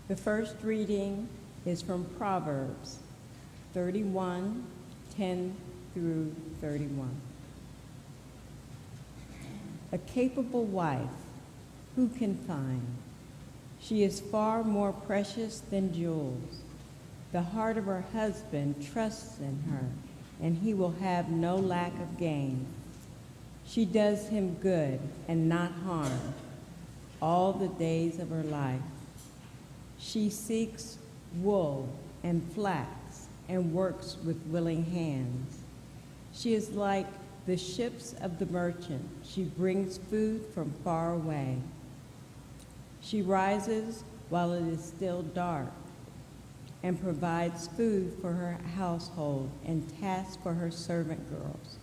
The first reading is from Proverbs 31:10 through 31. A capable wife, who can find? She is far more precious than jewels. The heart of her husband trusts in her, and he will have no lack of gain. She does him good and not harm all the days of her life. She seeks wool and flax and works with willing hands. She is like the ships of the merchant. She brings food from far away. She rises while it is still dark and provides food for her household and tasks for her servant girls.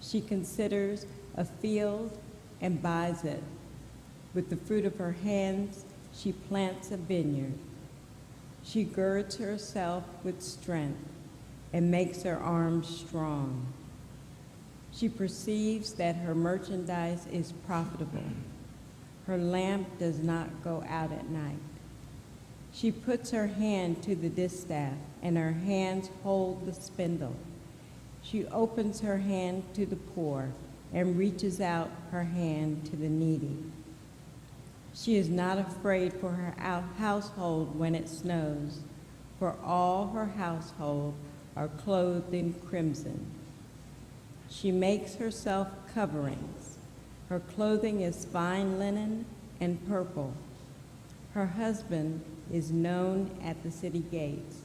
She considers a field and buys it. With the fruit of her hands, she plants a vineyard. She girds herself with strength and makes her arms strong. She perceives that her merchandise is profitable. Her lamp does not go out at night. She puts her hand to the distaff, and her hands hold the spindle. She opens her hand to the poor and reaches out her hand to the needy. She is not afraid for her household when it snows, for all her household are clothed in crimson. She makes herself coverings. Her clothing is fine linen and purple. Her husband is known at the city gates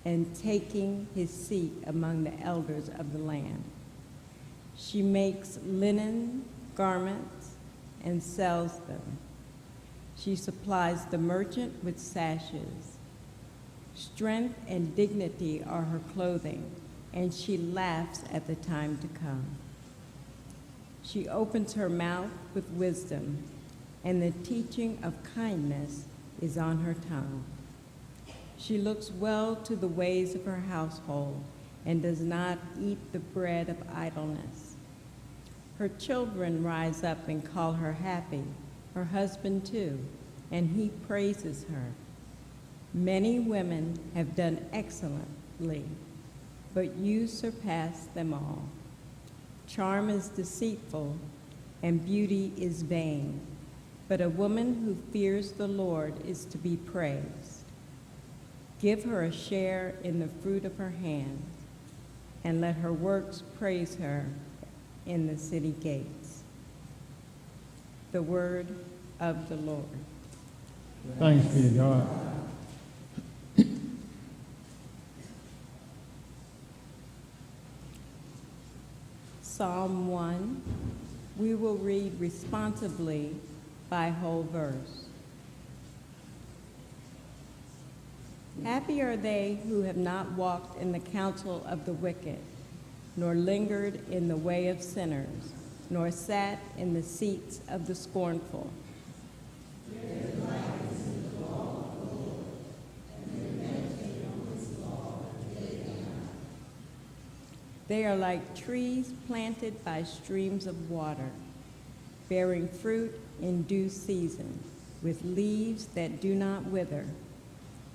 and taking his seat among the elders of the land. She makes linen garments and sells them. She supplies the merchant with sashes. Strength and dignity are her clothing, and she laughs at the time to come. She opens her mouth with wisdom, and the teaching of kindness is on her tongue. She looks well to the ways of her household and does not eat the bread of idleness. Her children rise up and call her happy, her husband too, and he praises her. Many women have done excellently, but you surpass them all. Charm is deceitful, and beauty is vain, but a woman who fears the Lord is to be praised. Give her a share in the fruit of her hands, and let her works praise her in the city gates. The word of the Lord. Thanks be to God. Psalm 1, we will read responsibly by whole verse. Happy are they who have not walked in the counsel of the wicked, nor lingered in the way of sinners, nor sat in the seats of the scornful. They are like trees planted by streams of water, bearing fruit in due season, with leaves that do not wither.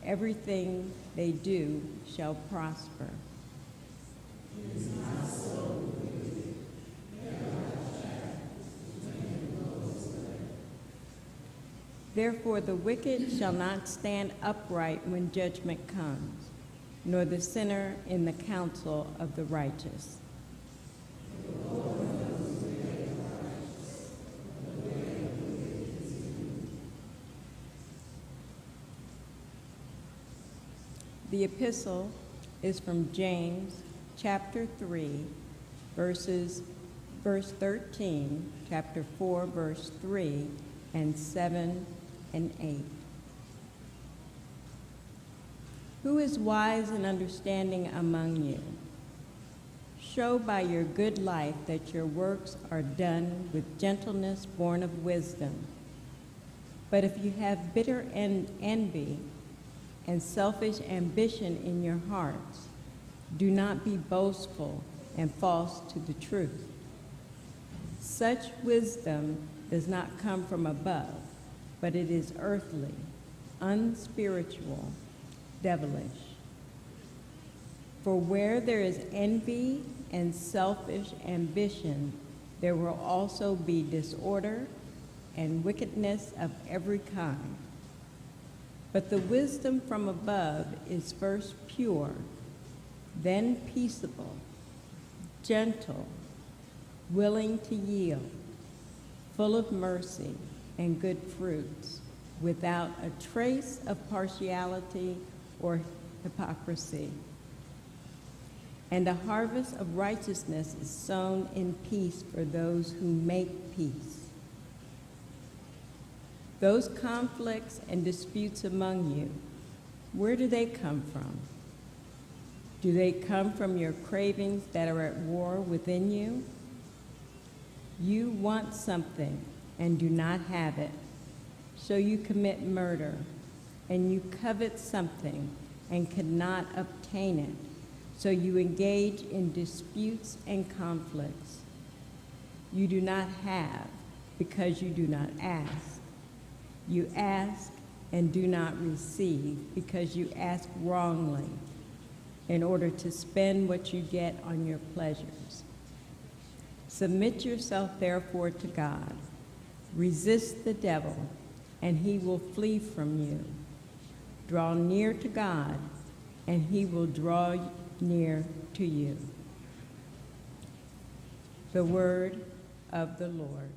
Everything they do shall prosper. Therefore the wicked shall not stand upright when judgment comes, nor the sinner in the counsel of the righteous. The epistle is from James chapter 3, verse 13, chapter 4, verse 3, and 7 and 8. Who is wise and understanding among you? Show by your good life that your works are done with gentleness born of wisdom. But if you have bitter envy and selfish ambition in your hearts, do not be boastful and false to the truth. Such wisdom does not come from above, but it is earthly, unspiritual, devilish. For where there is envy and selfish ambition, there will also be disorder and wickedness of every kind. But the wisdom from above is first pure, then peaceable, gentle, willing to yield, full of mercy and good fruits, without a trace of partiality or hypocrisy. And a harvest of righteousness is sown in peace for those who make peace. Those conflicts and disputes among you, where do they come from? Do they come from your cravings that are at war within you? You want something and do not have it, so you commit murder, and you covet something and cannot obtain it, so you engage in disputes and conflicts. You do not have because you do not ask. You ask and do not receive because you ask wrongly in order to spend what you get on your pleasures. Submit yourself therefore to God. Resist the devil, and he will flee from you. Draw near to God, and he will draw near to you. The word of the Lord.